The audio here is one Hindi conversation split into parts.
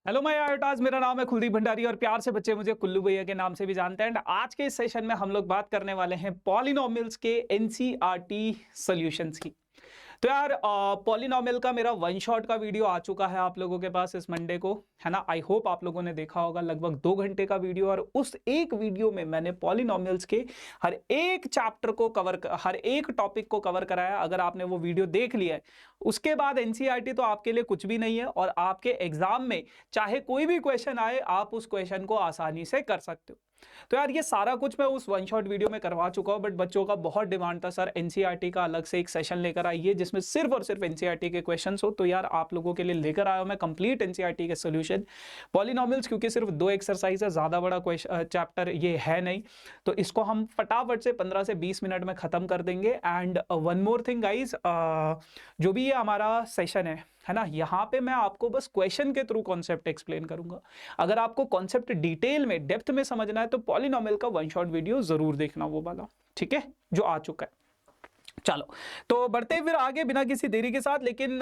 हेलो माय आयोटाज, मेरा नाम है कुलदीप भंडारी और प्यार से बच्चे मुझे कुल्लू भैया के नाम से भी जानते हैं। एंड आज के इस सेशन में हम लोग बात करने वाले हैं पॉलिनोमियल्स के एनसीईआरटी सॉल्यूशंस की। तो यार पॉलिनोमियल का मेरा वन शॉट का वीडियो आ चुका है आप लोगों के पास इस मंडे को, है ना। आई होप आप लोगों ने देखा होगा, लगभग 2 घंटे का वीडियो। और उस एक वीडियो में मैंने पॉलिनोमियल्स के हर एक चैप्टर को हर एक टॉपिक को कवर कराया। अगर आपने वो वीडियो देख लिया है, उसके बाद एनसीईआरटी तो आपके लिए कुछ भी नहीं है और आपके एग्जाम में चाहे कोई भी क्वेश्चन आए, आप उस क्वेश्चन को आसानी से कर सकते हो। तो यार ये सारा कुछ मैं उस वन शॉट वीडियो में करवा चुका हूं, बट बच्चों का बहुत डिमांड था, सर एनसीईआरटी का अलग से एक सेशन लेकर आइए जिसमें सिर्फ और सिर्फ एनसीईआरटी के क्वेश्चंस हो। तो यार आप लोगों के लिए लेकर आया हूं मैं कंप्लीट एनसीईआरटी के सॉल्यूशन पॉलिनोमियल्स, क्योंकि सिर्फ 2 एक्सरसाइज है, ज्यादा बड़ा चैप्टर ये है नहीं। तो इसको हम फटाफट से 15 से 20 मिनट में खत्म कर देंगे। And one more thing guys, जो भी ये हमारा सेशन है ना, यहाँ पे मैं आपको बस क्वेश्चन के थ्रू कॉन्सेप्ट एक्सप्लेन करूंगा। अगर आपको कॉन्सेप्ट डिटेल में डेप्थ में समझना है तो पॉलिनोमियल का वन शॉट वीडियो जरूर देखना, वो वाला, ठीक है, जो आ चुका है। चलो तो बढ़ते फिर आगे बिना किसी देरी के साथ। लेकिन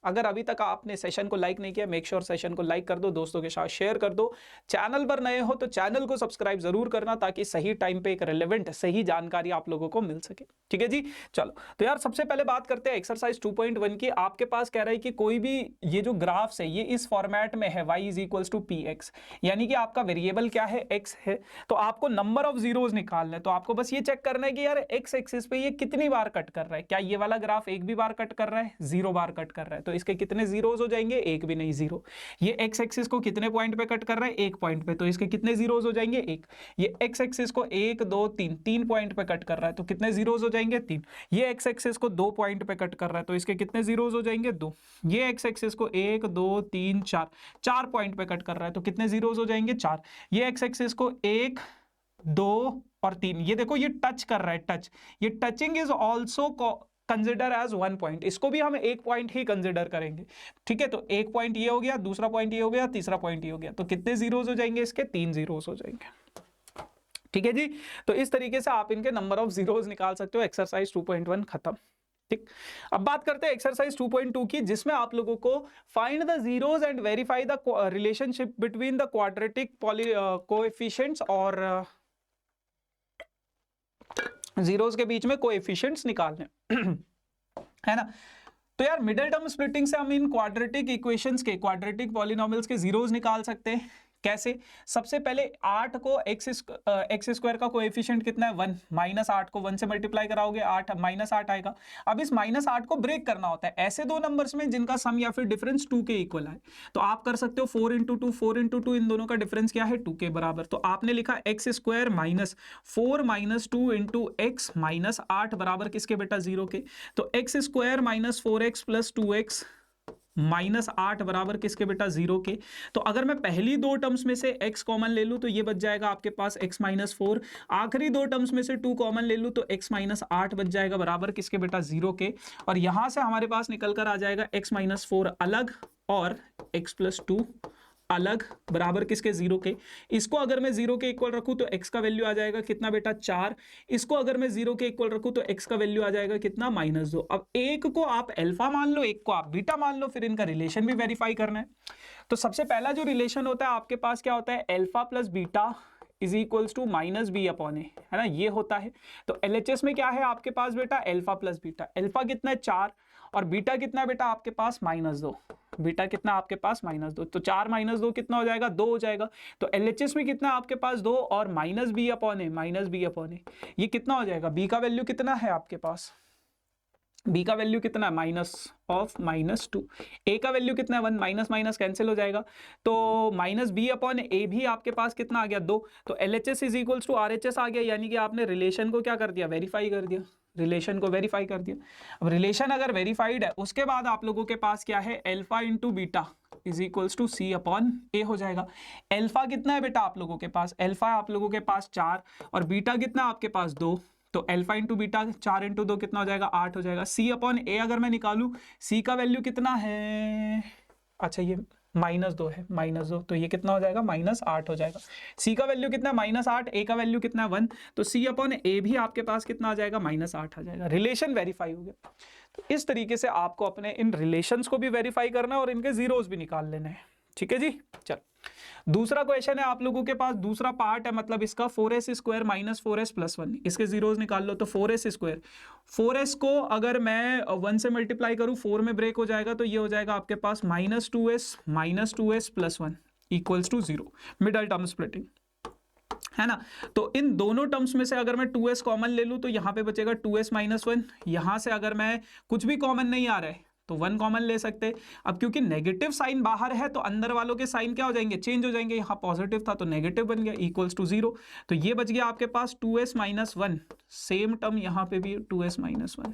अगर अभी तक आपने सेशन को लाइक नहीं किया, मेक श्योर सेशन को लाइक कर दो, दोस्तों के साथ शेयर कर दो। चैनल पर नए हो तो चैनल को सब्सक्राइब जरूर करना, ताकि सही टाइम पे एक रेलेवेंट सही जानकारी आप लोगों को मिल सके, ठीक है जी। चलो तो यार सबसे पहले बात करते हैं एक्सरसाइज 2.1 की। आपके पास कह रहा है कि कोई भी ये जो ग्राफ्स है ये इस फॉर्मेट में है, y is equals to P X, यानी कि आपका वेरिएबल क्या है, x है। तो आपको नंबर ऑफ जीरोज निकालना है। तो आपको बस ये चेक करना है कि यार x एक्सिस पे ये कितनी बार कट कर रहा है। क्या ये वाला ग्राफ एक भी बार कट कर रहा है? 0 बार कट कर रहा है। तो इसके कितने जीरोज हो जाएंगे? एक भी नहीं, 0। ये x एक्सिस को कितने पॉइंट पे कट कर रहा है? 1 पॉइंट पे। तो इसके कितने जीरोज हो जाएंगे? 1। ये x एक्सिस को 1 2 3 पॉइंट पे कट कर रहा है, तो कितने जीरोज हो जाएंगे? 3। ये x एक्सिस को 2 पॉइंट पे कट कर रहा है, तो इसके कितने जीरोज हो जाएंगे? 2। ये x एक्सिस को 1 2 3 4 पॉइंट पे कट कर रहा है, तो कितने जीरोज हो जाएंगे? 4। ये x एक्सिस को 1 2 और 3, ये देखो ये टच कर रहा है, टच, ये touching is also consider as 1 point. इसको भी हम 1 पॉइंट ही कंसिडर करेंगे, ठीक है। तो 1 पॉइंट ये हो गया, दूसरा पॉइंट ये हो गया, तीसरा पॉइंट ये हो गया। तो कितने जीरोज हो जाएंगे इसके? 3 जीरोज हो जाएंगे, ठीक है जी। तो इस तरीके से आप इनके नंबर ऑफ जीरोज निकाल सकते हो। एक्सरसाइज 2.1 खत्म, ठीक। अब बात करते हैं एक्सरसाइज 2.2 की, जिसमें आप लोगों को find the zeros and verify the relationship between the quadratic coefficients, और जीरोज के बीच में कोएफिशिएंट्स निकालने है ना। तो यार मिडिल टर्म स्प्लिटिंग से हम इन क्वाड्रेटिक इक्वेशंस के, क्वाड्रेटिक पॉलिनोमियल्स के जीरोज निकाल सकते हैं। कैसे? सबसे पहले 8 को एक्स स्क्वायर का कोएफिशिएंट कितना है? 1। -8 को 1 से मल्टीप्लाई कराओगे, 8 -8 आएगा। अब इस -8 को ब्रेक करना होता है ऐसे दो नंबर्स में जिनका सम या फिर डिफरेंस 2 के इक्वल है। तो आप कर सकते हो 4 × 2, 4 × 2, इन दोनों का डिफरेंस क्या है? 2 के बराबर। तो आपने लिखा x स्क्वायर -4 -2 × x -8 बराबर किसके बेटा? 0 के। तो x स्क्वायर -4x + 2x -8 बराबर किसके बेटा? 0 के। तो अगर मैं पहली दो टर्म्स में से x कॉमन ले लूं तो ये बच जाएगा आपके पास x -4। आखिरी दो टर्म्स में से 2 कॉमन ले लूं तो x -8 बच जाएगा बराबर किसके बेटा? 0 के। और यहां से हमारे पास निकल कर आ जाएगा x -4 अलग और x + 2 अलग बराबर किसके? 0 के। इसको अगर मैं 0 के इक्वल रखूं तो x का वैल्यू आ जाएगा कितना बेटा? 4। इसको अगर मैं 0 के इक्वल रखूं तो x का वैल्यू आ जाएगा कितना? -2। अब एक को आप अल्फा मान लो, एक को आप बीटा मान लो, फिर इनका रिलेशन भी वेरीफाई करना है। तो सबसे पहला जो रिलेशन होता है आपके पास क्या होता है? Alpha plus beta is equals to -b/a, है ना, ये होता है। तो LHS में क्या है आपके पास बेटा? Alpha plus beta. अल्फा कितना है? 4, और बीटा कितना है बेटा आपके पास? -2। बीटा कितना आपके पास? -2। तो 4 - 2 कितना हो जाएगा? 2 हो जाएगा। तो LHS में कितना आपके पास? 2, और -b/a, ये कितना हो जाएगा? b का वैल्यू कितना है आपके पास? b का वैल्यू कितना है? -2। a का वैल्यू कितना है? 1। माइनस माइनस कैंसिल हो जाएगा, तो -b/a भी आपके पास कितना आ गया? 2। तो LHS is equals to RHS आ गया, यानी कि आपने रिलेशन को क्या कर दिया? वेरीफाई कर दिया, रिलेशन को वेरीफाई कर दिया। अब रिलेशन अगर वेरीफाइड है, उसके बाद आप लोगों के पास क्या है? Alpha × beta is equals to c/a हो जाएगा। अल्फा कितना है बेटा आप लोगों के पास? अल्फा आप लोगों के पास 4, और बीटा कितना आपके पास? 2। तो अल्फा × बीटा 4 × 2 कितना हो जाएगा? 8 हो जाएगा। c/a अगर मैं निकालूं, c का वैल्यू कितना है? अच्छा ये -2 है, -2, तो ये कितना हो जाएगा? -8 हो जाएगा। c का वैल्यू कितना है? -8। a का वैल्यू कितना है? 1। तो c/a भी आपके पास कितना आ जाएगा? -8 आ जाएगा। रिलेशन वेरीफाई हो गया। तो इस तरीके से आपको अपने इन रिलेशंस को भी वेरीफाई करना है और इनके जीरोस भी निकाल लेने हैं, ठीक है जी। चल दूसरा क्वेश्चन है आप लोगों के पास, दूसरा पार्ट है मतलब इसका 4s square minus 4s plus 1, इसके जीरोस निकाल लो। तो 4s स्क्वायर, 4s को अगर मैं 1 से मल्टीप्लाई करूं 4 में ब्रेक हो जाएगा, तो ये हो जाएगा आपके पास minus two s plus 1 equals to 0, middle term splitting है ना। तो इन दोनों टर्म्स में से अगर मैं 2s कॉमन ले लूं तो यहां पे बचेगा 2s माइनस 1, यहां से अगर मैं कुछ भी कॉमन नहीं आ रहा है तो 1 कॉमन ले सकते। अब क्योंकि नेगेटिव साइन बाहर है तो अंदर वालों के साइन क्या हो जाएंगे, चेंज हो जाएंगे, यहाँ पॉजिटिव था तो नेगेटिव बन गया, इक्वल्स टू 0। तो ये बच गया आपके पास 2s माइनस 1, सेम टर्म यहाँ पे भी 2s माइनस 1,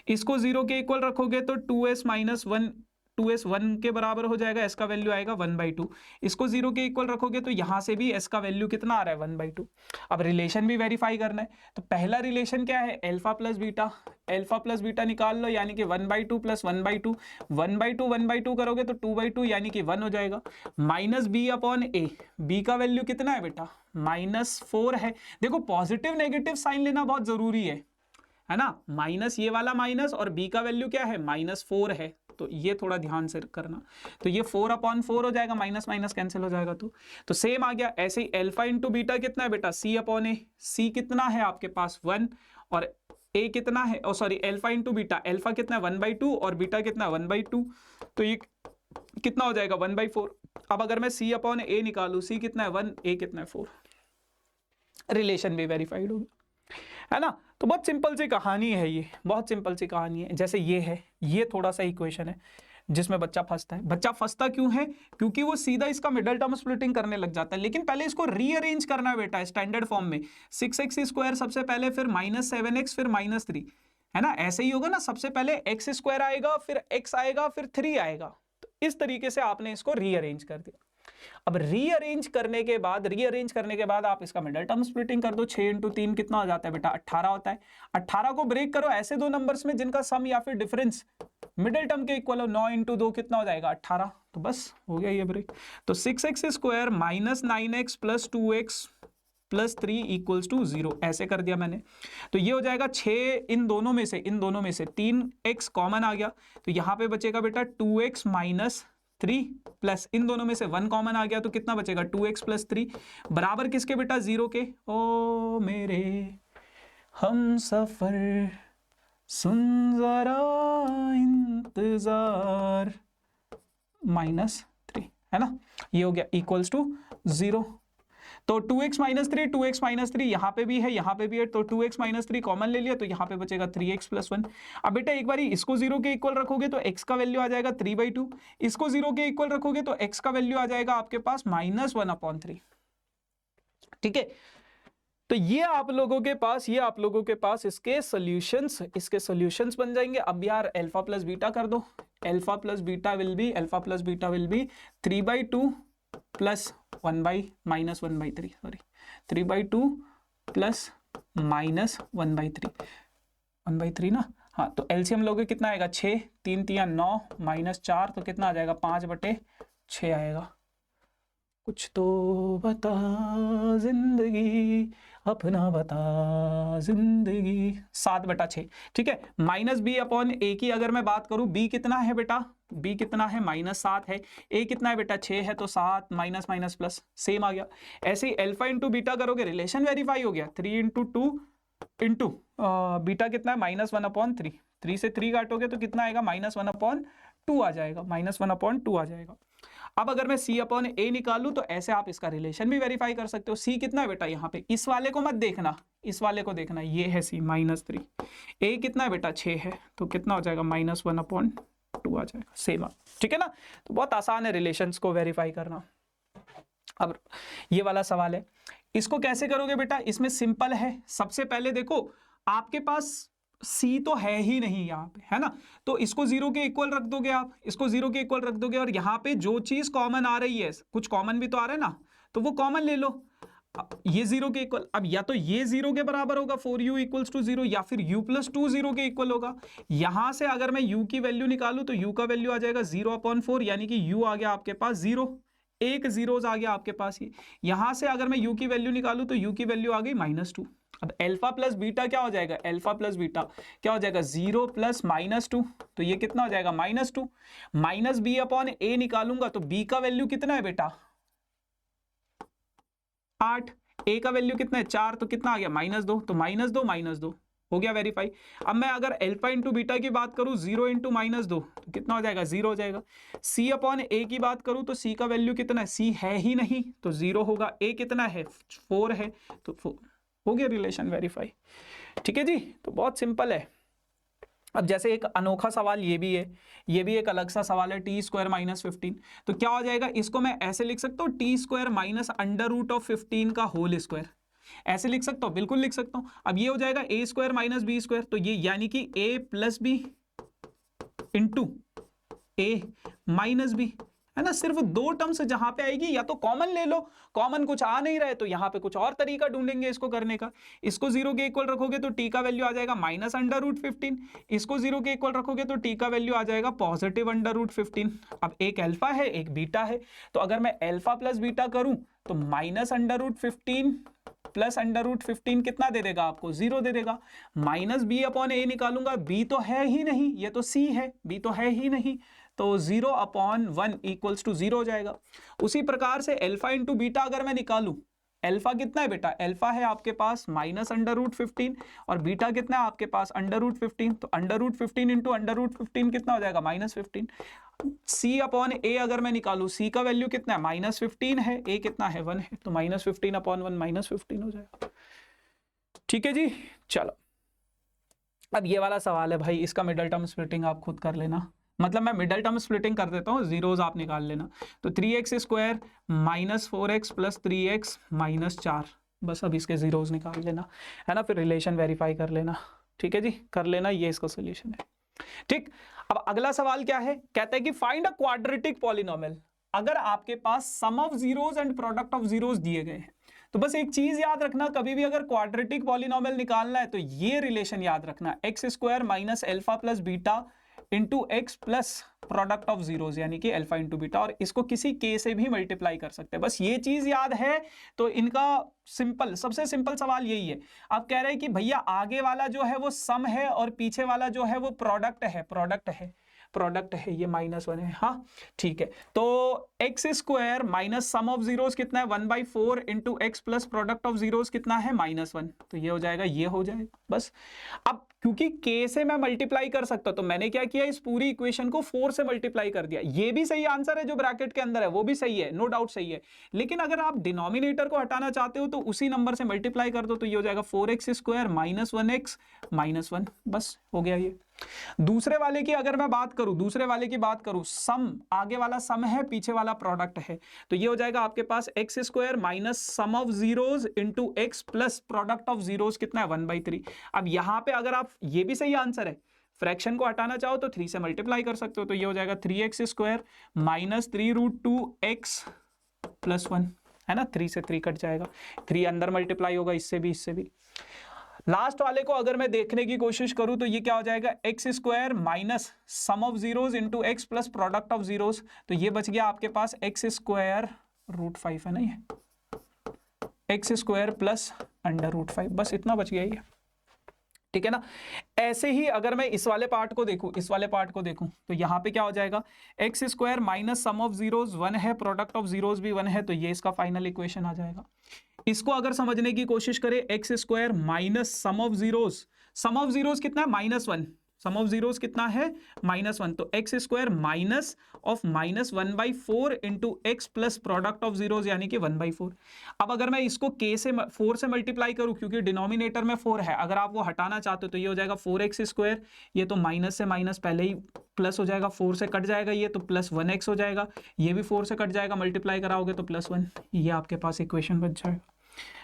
इसको 0 के इक्वल रखोगे तो 2s माइनस 1, 2s 1 के बराबर हो जाएगा, s का वैल्यू आएगा 1/2। इसको 0 के इक्वल रखोगे तो यहां से भी s का वैल्यू कितना आ रहा है 1/2। अब रिलेशन भी वेरीफाई करना है, तो पहला रिलेशन क्या है, अल्फा प्लस बीटा निकाल लो, यानी कि 1/2 प्लस 1/2, 1/2 करोगे तो 2/2 यानी कि 1 हो जाएगा। माइनस बी अपॉन ए, बी का वैल्यू कितना है बेटा -4 है। देखो पॉजिटिव नेगेटिव साइन लेना बहुत जरूरी है ना, माइनस ये वाला माइनस और बी का वैल्यू क्या है -4 है, तो ये थोड़ा ध्यान से करना। तो ये 4/4 हो जाएगा, माइनस माइनस कैंसिल हो जाएगा, तो सेम आ गया। ऐसे ही अल्फा इंटू बीटा कितना है बेटा c अपॉन ए, सी कितना है आपके पास 1 और ए कितना है, sorry alpha into beta, alpha कितना है 1/2 और बीटा कितना है 1/2, तो ये कितना हो जाएगा 1/4। अब अगर मैं c अपॉन ए निकालू, c कितना है 1, a कितना है 4, रिलेशन भी वेरीफाइड होगा, है ना। तो बहुत सिंपल सी कहानी है ये, बहुत सिंपल सी कहानी है। जैसे ये है, ये थोड़ा सा इक्वेशन है जिसमें बच्चा फंसता है। बच्चा फंसता क्यों है, क्योंकि वो सीधा इसका मिडल टर्म स्प्लिटिंग करने लग जाता है, लेकिन पहले इसको रीअरेंज करना है बेटा स्टैंडर्ड फॉर्म में। 6x स्क्वायर सबसे पहले, फिर -7x, फिर -3, है ना, ऐसे ही होगा ना, सबसे पहले x स्क्वायर आएगा, फिर x आएगा, फिर 3 आएगा। तो इस तरीके से आपने इसको रीअरेंज कर दिया। अब रीअरेंज करने के बाद आप इसका मिडल टर्म स्प्लिटिंग कर दो। 6 इंटू 3 कितना हो जाता है बेटा 18 होता है। 18 को ब्रेक करो ऐसे दो नंबर्स में जिनका सम या फिर डिफरेंस मिडल टर्म के इक्वल हो। 9 इंटू 2 कितना हो जाएगा 18, तो बस हो गया ये ब्रेक। तो 6x square minus 9x plus 2x plus 3 equals to 0, ऐसे कर दिया मैंने। तो ये हो जाएगा 6, इन दोनों में से 3x कॉमन आ गया, तो यहां पे बचेगा बेटा 2x माइनस 3 प्लस इन दोनों में से 1 कॉमन आ गया, तो कितना बचेगा 2x प्लस 3 बराबर किसके बेटा 0 के। ओ मेरे हम सफर सुन जरा इंतजार -3, है ना, ये हो गया इक्वल्स टू 0। तो 2x माइनस 3 यहाँ पे भी है, यहाँ पे भी है, तो 2x माइनस 3 कॉमन ले लिया, तो यहाँ पे बचेगा 3x प्लस 1। अब बेटा एक बारी इसको 0 के इक्वल रखोगे तो x का वैल्यू आ जाएगा 3/2, इसको 0 के इक्वल रखोगे तो x का वैल्यू आ जाएगा आपके पास -1/3। ठीक है, तो ये आप लोगों के पास इसके सॉल्यूशंस बन जाएंगे। अब यार अल्फा प्लस बीटा कर दो, alpha plus beta will be 3/2 plus 1/3, sorry 3/2 plus -1/3 ना, हाँ। तो एलसीएम लोगे कितना आएगा 6, 3 3 9 -4, तो कितना आ जाएगा 5/6 आएगा। कुछ तो बता जिंदगी, अपना बता जिंदगी, 7/6। ठीक है, -b अपॉन a की अगर मैं बात करूं, b कितना है बेटा, b कितना है -7 है, a कितना है बेटा 6 है, तो 7 माइनस माइनस प्लस सेम आ गया। ऐसे ही अल्फा इंटू बीटा करोगे, रिलेशन वेरीफाई हो गया। 3 इंटू 2 इंटू बीटा कितना है -1/3, 3 से 3 काटोगे तो कितना आएगा -1/2 आ जाएगा, -1/2 आ जाएगा। अब अगर मैं c अपॉन a निकालूं तो ऐसे आप इसका रिलेशन भी वेरीफाई कर सकते हो। c कितना है बेटा, यहाँ पे इस वाले को मत देखना, इस वाले को देखना, ये है c -3, a कितना है बेटा 6 है, तो कितना हो जाएगा -1/2 आ जाएगा, सेम। ठीक है ना, तो बहुत आसान है रिलेशंस को वेरीफाई करना। अब ये वाला सवाल है, इसको कैसे करोगे बेटा, इसमें सिंपल है। सबसे पहले देखो आपके पास c तो है ही नहीं यहाँ पे, है ना, तो इसको 0 के इक्वल रख दोगे आप, इसको 0 के इक्वल रख दोगे, और यहाँ पे जो चीज कॉमन आ रही है, कुछ कॉमन भी तो आ रहा है ना, तो वो कॉमन ले लो। ये 0 के इक्वल, अब या तो ये 0 के बराबर होगा 4u इक्वल्स टू 0, या फिर u प्लस 2 0 के इक्वल होगा। यहां से अगर मैं u की वैल्यू निकालू तो u का वैल्यू आ जाएगा 0/4, यानी कि u आ गया आपके पास 0, एक जीरोस आ गया आपके पास। ये यहां से अगर मैं u की वैल्यू निकालू तो u की वैल्यू आ गई -2। अब अल्फा प्लस बीटा क्या हो जाएगा, अल्फा प्लस बीटा क्या हो जाएगा, 0 प्लस -2, तो ये कितना हो जाएगा -2, माइनस बी अपॉन ए निकालूंगा तो बी का वैल्यू कितना है बेटा 8, ए का वैल्यू कितना है 4, तो कितना आ गया -2, तो -2 हो गया वेरीफाई। अब मैं अगर अल्फा इंटू बीटा की बात करूं 0 इंटू -2 तो कितना हो जाएगा 0 हो जाएगा। सी अपॉन ए की बात करूं तो सी का वैल्यू कितना है, सी है ही नहीं तो 0 होगा। ए कितना है 4 है तो 4 हो गया, रिलेशन वेरीफाई। ठीक है जी, तो बहुत सिंपल है। अब जैसे एक अनोखा सवाल ये भी है, ये भी एक अलग सा सवाल है, टी स्क्वायर माइनस 15, तो क्या हो जाएगा, इसको मैं ऐसे लिख सकता हूँ T square minus under root of 15 का होल स्क्वायर, ऐसे लिख सकता हूँ, बिल्कुल लिख सकता हूँ। अब ये हो जाएगा ए स्क्वायर माइनस बी स्क्वायर, तो ये यानी कि ए प्लस बी इंटू ए माइनस बी, है ना। सिर्फ दो टर्म्स जहां पे आएगी या तो कॉमन ले लो, कॉमन कुछ आ नहीं रहे तो यहां पे कुछ और तरीका ढूंढेंगे इसको करने का। इसको 0 के इक्वल रखोगे तो टी का वैल्यू आ जाएगा माइनस अंडर रूट 15, इसको 0 के इक्वल रखोगे तो टी का वैल्यू आ जाएगा पॉजिटिव अंडर रूट 15। अब एक अल्फा है एक बीटा है, तो अगर मैं अल्फा प्लस बीटा करूं तो minus under root 15 plus under root 15 कितना दे देगा आपको, 0 दे देगा। माइनस बी अपॉन ए निकालूंगा, बी तो है ही नहीं, ये तो सी है, बी तो है ही नहीं, तो 0 अपॉन 1 इक्वल्स टू 0 हो जाएगा। उसी प्रकार से अल्फा इंटू बीटा अगर मैं निकालूं, अल्फा कितना है बेटा, अल्फा है आपके पास माइनस अंडर रूट 15 और बीटा कितना है आपके पास अंडर रूट 15, तो under root 15 into under root 15 कितना हो जाएगा माइनस 15। सी अपॉन ए अगर मैं निकालूं, सी का वैल्यू कितना है माइनस 15 है, ए कितना है 1 है, तो माइनस 15 अपॉन 1 माइनस 15 हो जाएगा। ठीक है जी, चलो अब ये वाला सवाल है भाई, इसका मिडल टर्म स्प्लिटिंग आप खुद कर लेना, मतलब मैं मिडल टर्म स्प्लिटिंग कर देता हूँ, जीरोज आप निकाल लेना। तो 3x square minus 4x plus 3x minus 4, बस अब इसके जीरोज निकाल लेना, है ना, फिर रिलेशन वेरीफाई कर लेना। ठीक है जी, कर लेना, ये इसका सोल्यूशन है। ठीक, अब अगला सवाल क्या है, कहता है कि फाइंड अ क्वाड्रेटिक पॉलिनोमियल। अगर आपके पास sum of zeros and product of zeros दिए गए हैं, तो बस एक चीज याद रखना, कभी भी अगर क्वाड्रेटिक पॉलिनोमियल निकालना है तो ये रिलेशन याद रखना, x square minus alpha plus beta into x plus product of zeros यानी कि अल्फा इंटू बीटा, और इसको किसी के से भी मल्टीप्लाई कर सकते हैं, बस ये चीज याद है। तो इनका सिंपल, सबसे सिंपल सवाल यही है। आप कह रहे हैं कि भैया आगे वाला जो है वो सम है और पीछे वाला जो है वो प्रोडक्ट है, प्रोडक्ट है, ये -1 है, हाँ ठीक है। तो x square minus sum of zeros कितना है 1/4 into x plus product of zeros कितना है -1, तो ये हो जाएगा, ये हो जाएगा बस। अब क्योंकि k से मैं मल्टीप्लाई कर सकता, तो मैंने क्या किया, इस पूरी इक्वेशन को 4 से मल्टीप्लाई कर दिया। ये भी सही आंसर है, जो ब्रैकेट के अंदर है वो भी सही है, नो डाउट सही है, लेकिन अगर आप डिनोमिनेटर को हटाना चाहते हो तो उसी नंबर से मल्टीप्लाई कर दो, तो ये हो जाएगा 4x square minus 1x minus 1, बस हो गया ये। दूसरे वाले की अगर मैं बात करूं, सम, आगे वाला सम है पीछे वाला प्रोडक्ट है, तो ये हो जाएगा आपके पास x square minus sum of zeros into x plus product of zeros कितना है 1/3। अब यहां पे अगर आप, ये भी सही आंसर है, फ्रैक्शन को हटाना चाहो तो 3 से मल्टीप्लाई कर सकते हो, तो ये हो जाएगा 3x square minus 3√2x plus 1, है ना, 3 से 3 कट जाएगा, 3 अंदर मल्टीप्लाई होगा, इससे भी। लास्ट वाले को अगर मैं देखने की कोशिश करूं तो ये क्या हो जाएगा, x square minus sum of zeros into x plus product of zeros, तो ये बच गया आपके पास एक्स स्क्वायर √5 है ना, ये एक्स स्क्वायर प्लस अंडर √5, बस इतना बच गया ये, ठीक है ना। ऐसे ही अगर मैं इस वाले पार्ट को देखूं, तो यहां पे क्या हो जाएगा, x square minus sum of zeros 1 है, प्रोडक्ट ऑफ जीरोज भी 1 है, तो ये इसका फाइनल इक्वेशन आ जाएगा। इसको अगर समझने की कोशिश करें, x square minus sum of zeros कितना है -1, सम ऑफ जीरोज कितना है -1, तो x square minus of -1/4 into x plus product of zeros यानी कि 1/4। अब अगर मैं इसको k से 4 से मल्टीप्लाई करूं, क्योंकि डिनोमिनेटर में 4 है, अगर आप वो हटाना चाहते हो तो ये हो जाएगा 4x स्क्वायर, ये तो माइनस से माइनस पहले ही प्लस हो जाएगा, 4 से कट जाएगा ये, तो प्लस 1x हो जाएगा, ये भी 4 से कट जाएगा, मल्टीप्लाई कराओगे तो +1, ये आपके पास इक्वेशन बन जाएगा।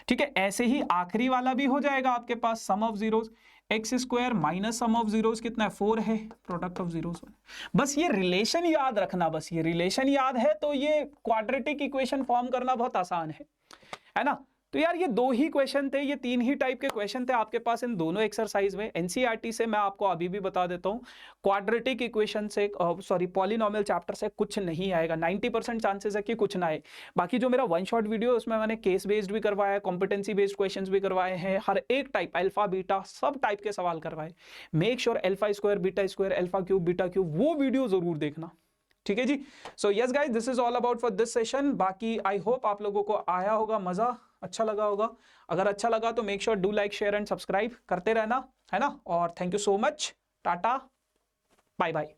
ठीक है, ऐसे ही आखिरी वाला भी हो जाएगा आपके पास, sum of zeros x square minus sum of zeros कितना है 4 है, प्रोडक्ट ऑफ जीरोज 1। बस ये रिलेशन याद रखना, बस ये रिलेशन याद है तो ये क्वाड्रेटिक इक्वेशन फॉर्म करना बहुत आसान है ना। तो यार ये दो ही क्वेश्चन थे, ये तीन ही टाइप के क्वेश्चन थे आपके पास इन दोनों एक्सरसाइज में। एनसीईआरटी से मैं आपको अभी भी बता देता हूँ, क्वाड्रेटिक इक्वेशन से सॉरी पॉलिनोमियल चैप्टर से कुछ नहीं आएगा, 90% चांसेस है कि कुछ ना आए। बाकी जो मेरा वन शॉट वीडियो है उसमें मैंने केस बेस्ड भी करवाया है, कॉम्पिटेंसी बेस्ड क्वेश्चन भी करवाए हैं, हर एक टाइप अल्फा बीटा सब टाइप के सवाल करवाए। Make sure alpha square beta square alpha cube beta cube वो वीडियो जरूर देखना, ठीक है जी। So yes guys, this is all about for this session. बाकी आई होप आप लोगों को आया होगा मजा, अच्छा लगा होगा। अगर अच्छा लगा तो make sure do like share and subscribe करते रहना, है ना। और थैंक यू सो मच, टाटा बाय बाय।